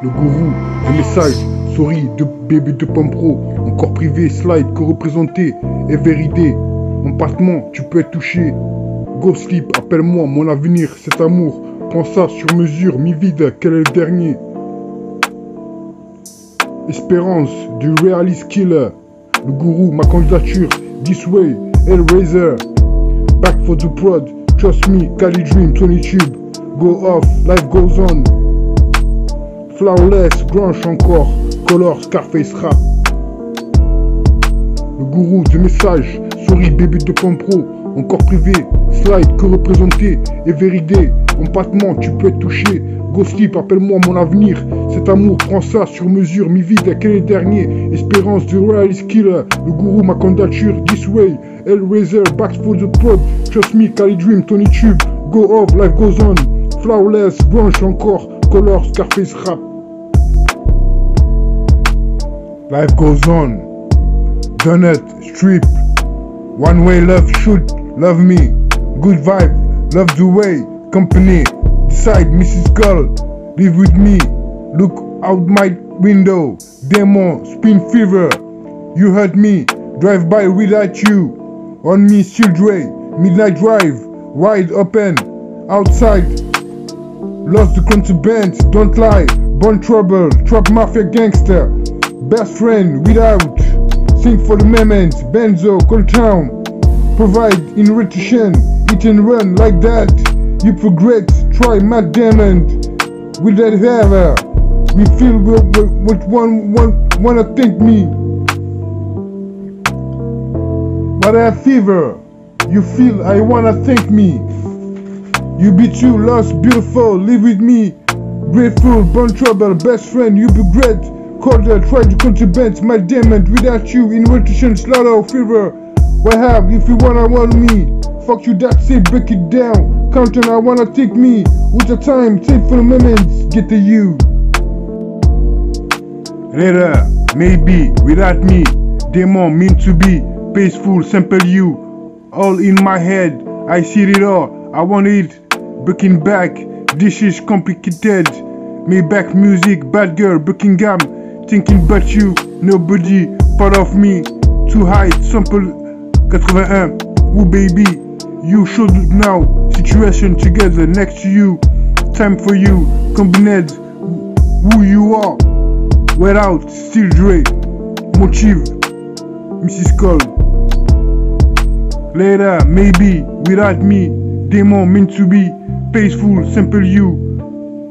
Le gourou, un message, sorry, de bébé de pomme pro, encore privé, slide, que représenté, et vérité. En partement, tu peux être touché. Go sleep, appelle-moi, mon avenir, cet amour. Prends ça sur mesure, mi-vide, quel est le dernier? Espérance, du realist killer. Le gourou, ma candidature, this way, Hellraiser. Back for the prod, trust me, Cali Dream, Tony Tube. Go off, life goes on. Flawless, grunge encore, color, Scarface rap. Le gourou du message, sorry bébé de pomme pro, encore privé, slide, que représenté, et vérité. En partement, tu peux être touché. Go sleep, appelle-moi mon avenir. Cet amour, prends ça sur mesure, mi-vide, quel est le dernier? Espérance du realist killer. Le gourou, ma candidature, this way. Hellraiser, back for the prod. Trust me, Cali Dream, Tony Tube. Go off, life goes on. Flawless, grunge encore, color, Scarface rap. Life goes on. Done it, strip. One way love, shoot, love me. Good vibe, love the way. Company, decide, Mrs. Skull. Live with me. Look out my window. Demon, spin fever. You hurt me. Drive by without you. On me, still Dre. Midnight drive. Wide open. Outside. Lost the contraband. Don't lie. Born trouble. Trap mafia gangster. Best friend without. Sing for the moment. Benzo, call town. Provide in return. Eat and run like that. You progress. Try Matt Damon. With that ever. We feel what one wanna think me. But I have fever. You feel I wanna think me. You be too lost, beautiful. Live with me. Grateful, born trouble, best friend. You be great. Cordial, try to contraband my demon. Without you, in rotation, slaughter, fever. What have if you wanna want me? Fuck you, that's it, break it down. Counting, I wanna take me. With the time, take for the moments, get to you. Later, maybe, without me. Demon, mean to be. Peaceful, simple you. All in my head, I see it all. I want it. Breaking back, this is complicated. Maybach music, bad girl, Buckingham. Thinking about you, nobody part of me. Too high, sample 81. Ooh baby, you should now. Situation together next to you. Time for you, combined. Who you are. Wear out, still Dre. Motive, Mrs. Skull. Later, maybe, without me. Demon meant to be. Peaceful, simple you.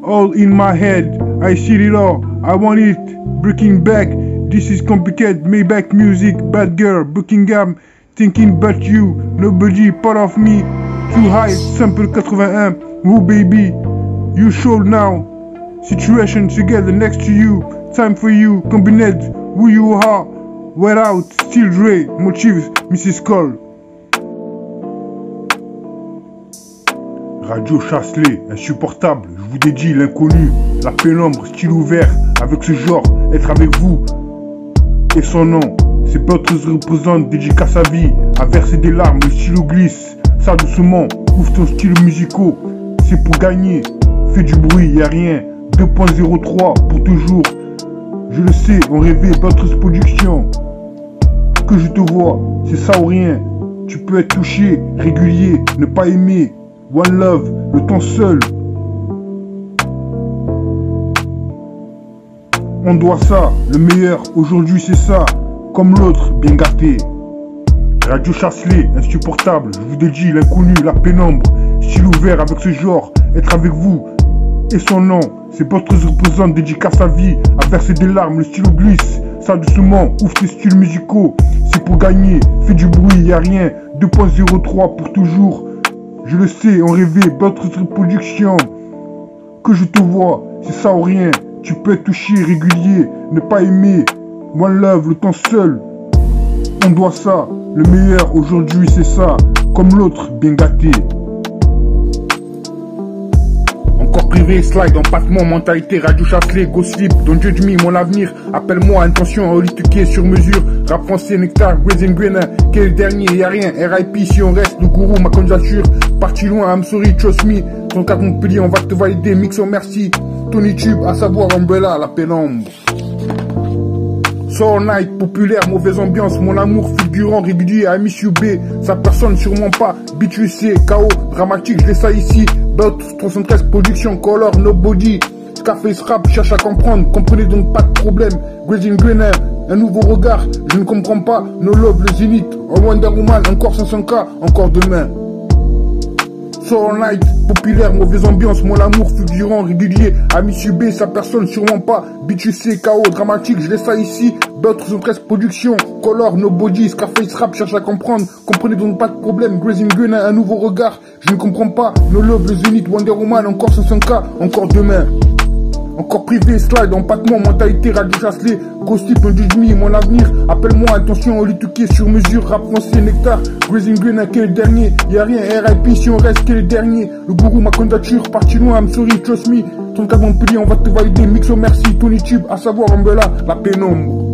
All in my head, I see it all. I want it. Breaking back, this is complicated. Maybach music, bad girl, Buckingham. Thinking about you, nobody part of me. Too high, sample 81. Woo baby, you should now. Situation together next to you. Time for you, combined. Who you are. Wear out, still Dre. Motives, Mrs. Skull. Radio Chasselet, insupportable, je vous dédie l'inconnu, la pénombre, style ouvert, avec ce genre, être avec vous, et son nom, ses potes représentent, dédicace à vie, à verser des larmes, le stylo glisse, ça doucement, ouvre ton style musical, c'est pour gagner, fais du bruit, y'a rien, 2.03 pour toujours, je le sais, on rêvait, Batteuse Production, que je te vois, c'est ça ou rien, tu peux être touché, régulier, ne pas aimer. One love, le temps seul. On doit ça, le meilleur, aujourd'hui c'est ça. Comme l'autre, bien gâté. Radio Chasselet, insupportable, je vous dédie l'inconnu, la pénombre. Style ouvert avec ce genre, être avec vous. Et son nom, ses potes représentent, dédicace à vie. À verser des larmes, le stylo glisse. Ça doucement, ouvre tes styles musicaux. C'est pour gagner, fais du bruit, y'a rien. 2.03 pour toujours. Je le sais, on rêvait, Batteuse Production. Que je te vois, c'est ça ou rien. Tu peux être touché, régulier, ne pas aimer. One love, le temps seul. On doit ça, le meilleur aujourd'hui c'est ça. Comme l'autre, bien gâté. Encore privé, slide, empattement, mentalité, Radio Chasselet, go sleep, don't judge me, mon avenir. Appelle-moi, intention, Oli Tuké sur mesure. Rap français, Nectar, Grazing Green. Quel est le dernier, y'a rien. RIP si on reste, le gourou, ma candidature. Parti loin, I'm sorry, trust me. 34 Montpellier, on va te valider, mixon, merci. Tony Tube, à savoir Umbrella, la pénombre. Soul Night, populaire, mauvaise ambiance, mon amour fulgurant, régulier, I miss you B, sa personne sûrement pas, BTC, KO, dramatique, je laisse ça ici, Belt 313, production, Color, Nobody, Scarface Rap, cherche à comprendre, comprenez donc pas de problème, Grazing Greener, un nouveau regard, je ne comprends pas, No Love, le Zénith, Wonder Woman, encore 500K, encore demain. Soul Night, populaire, mauvaise ambiance, mon amour fulgurant, régulier, ami subé, sa personne sûrement pas, BTC, KO, dramatique, je laisse ça ici, Belt 313 production, Color, Nobody, Scarface Rap, cherche à comprendre, comprenez donc pas de problème, Grazing Green, un nouveau regard, je ne comprends pas, No Love, le Zénith, Wonder Woman, encore 500K, encore demain. Encore privé, slide, empattement, mentalité, radio chasselet, gossip, un judgme, mon avenir, appelle-moi, attention, on l'étuqué sur mesure, rap français, nectar, Grazing Green, quel est le dernier, y'a rien, RIP, si on reste, quel est le dernier, le gourou, ma candidature, parti loin, I'm sorry, trust me, 34 Montpellier, on va te valider, mixo, merci, Tony Tube, à savoir Umbrella, la pénombre.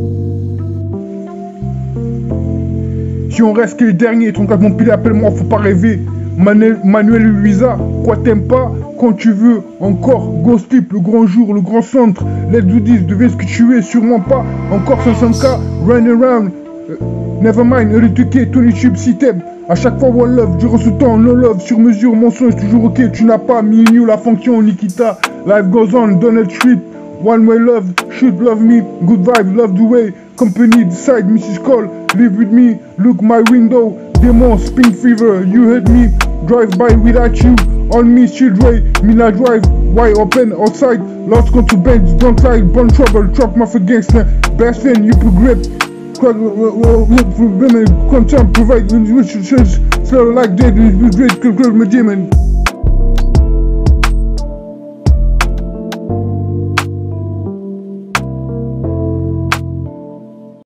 Si on reste, quel est le dernier, 34 Montpellier, appelle-moi, faut pas rêver. Manuel Luisa, quoi t'aimes pas, quand tu veux, encore, Ghost Tip, le grand jour, le grand centre, Let's Do This, deviens ce que tu es, sûrement pas, encore 500K, Run Around, Nevermind, Rituke, Tony Tube, si t'aimes, à chaque fois One Love, durant ce temps, No Love, sur mesure, mon son est toujours ok, tu n'as pas, me you, la fonction, Nikita, Life Goes On, Donald Trip, One Way Love, Should Love Me, Good Vibe, Love the Way, Company, Decide, Mrs. Cole, Live With Me, Look My Window, Demon, Spring Fever, You Heard Me, Drive By Without You, On Me, Shield Way, Mina Drive, Wide Open, Outside, Lost Go to Bed, Don't Lie, Born Trouble, Trap Mafia Gangster, Best Friend, You Put Grip, Content, Provide, Slow Like Dead, Great, Good, Good,